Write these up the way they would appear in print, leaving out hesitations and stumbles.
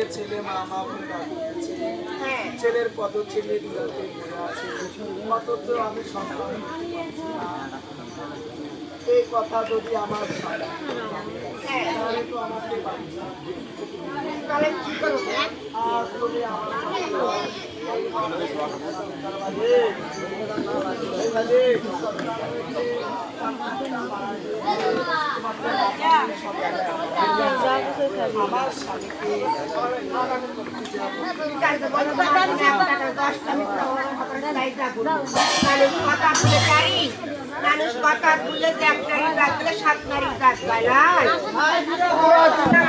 ছেলে মা মা বলে ছেলের কত ছেলে আছে অথচ আমি সন্তান এই কথা যদি আমার তাহলে তো আমাকে আমার স্বামীকে মানুষ কথা বললে সাত নারী কাজ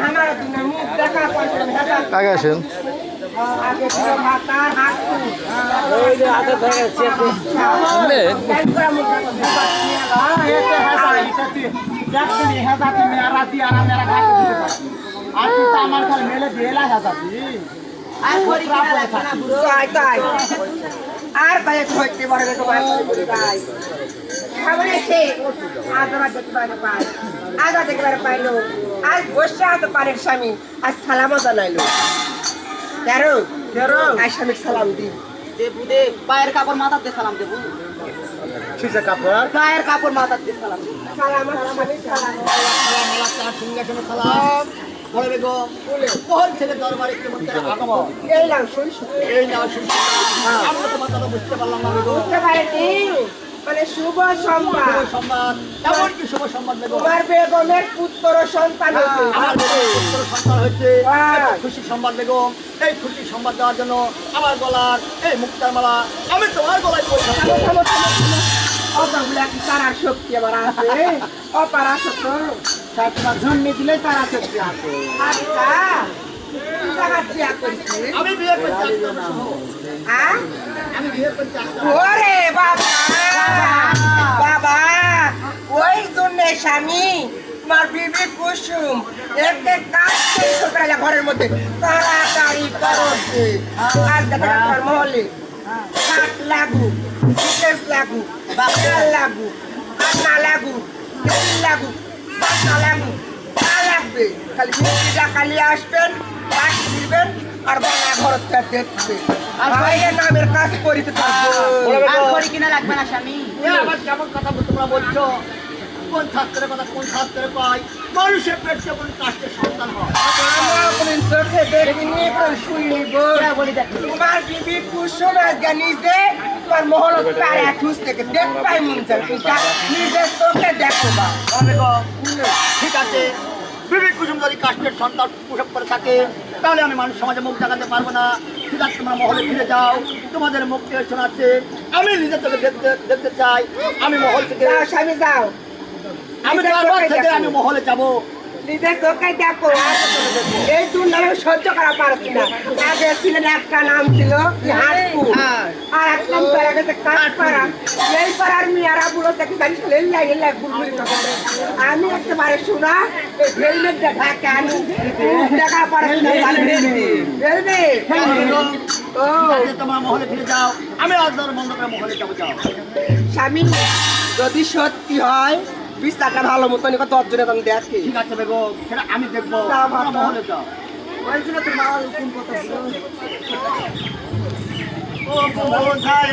আমার মুখ দেখা আগে আসেন আগে ভাতা হাত আমার খাল মেলে বেলা হাজাতি আর বাইরে হইতে পারবে তোমার খাবারে সে আদরা দেখতে পাই আদরা দেখতে পাইলো আজ বসে আনতে পারে স্বামী আজ সালামও জানাইলো তেরো তেরো আজ স্বামীর সালাম দি দেবু দে পায়ের কাপড় মাথার দিয়ে সালাম দেবু কিসে কাপড় পায়ের কাপড় মাথার দিয়ে সালাম দেবু সালাম স্বামীর সালাম সিংহাসনে সালাম বলে বেগম কোন ছেলে দরবারে কি মধ্যে আগমন এই নাম শুন এই না শুনছি আমরা তোমার কথা বুঝতে পারলাম না বেগম বুঝতে পারেনি মানে শুভ সংবাদ সম্মান এমন কি শুভ সম্মান বেগম তোমার বেগমের পুত্র সন্তান হয়েছে আমার পুত্র সন্তান হচ্ছে হ্যাঁ। খুশি সংবাদ বেগম এই খুশি সংবাদ দেওয়ার জন্য আমার গলার এই মুক্তার মালা আমি তোমার গলায় পরিধান করব। অতগুলা কি তারার শক্তি আমার আছে অপারা শক্তি তার জন্ম দিলে তারা শক্তি আছে আচ্ছা টাকা দিয়া করছি আমি বিয়ে করতে আসলাম না। হ্যাঁ আমি বিয়ে করতে আসলাম ওরে বাবা বাবা ওই জন্য স্বামী তোমার বিবি কুসুম একে কাজ ছোকরা ঘরের মধ্যে তাড়াতাড়ি করছে আর দেখা তোমার মহলে হাত লাগু বিশেষ লাগু বাবা লাগু আর না লাগু তেল লাগু বাসা লাগু তা লাগবে খালি মিষ্টিটা খালি আসবেন কাজ দিবেন আর বাংলা ঘর দেখবে আর বাইরে নামের কাজ করিতে থাকবো আর করি কিনা লাগবে না স্বামী এ আবার কেমন কথা তোমরা বলছো কোন শাস্ত্রের কথা কোন শাস্ত্রে পাই মানুষের পেট কেমন কাষ্টের সন্তান হয় তোমার বিবি কুসুম নিজে তোমার মহল তার একুশ থেকে দেখবাই মন নিজের চোখে দেখো বা ঠিক আছে বিবেক কুসুম যদি কাষ্টের সন্তান প্রসব করে থাকে তাহলে আমি মানুষ সমাজে মুখ দেখাতে পারবো না ঠিক আছে তোমরা মহলে ফিরে যাও তোমাদের মুখ থেকে শোনাচ্ছে আমি নিজের চোখে দেখতে চাই আমি মহল থেকে যাও স্বামী যাও আমি দরবার থেকে আমি মহলে যাবো নিজের চোখে দেখো এই দুর্নামে সহ্য করা পারছি না আগে ছিলেন একটা নাম ছিল হাটপুর আর এক নাম করা গেছে কাঠপাড়া এই পাড়ার মেয়েরা বুড়ো থেকে জানিস লেল্লাই বুড়বুড়ি করে আমি একেবারে শোনা এই হেলমেটটা ঢাকা আমি দেখা পারছি না বেরবে ও তোমার মহলে ফিরে যাও আমি আজদার বন্ধ করে মহলে যাবো যাও স্বামী যদি সত্যি হয় বিস্তারটা ভালো মতন 10 জনের আমি দেখি ঠিক আছে বেগম সেটা আমি দেখবো যাও, তোমরা যাও। মহলে যাও ওই জন্য তো মাল কোন কথা ছিল ও বোঝায়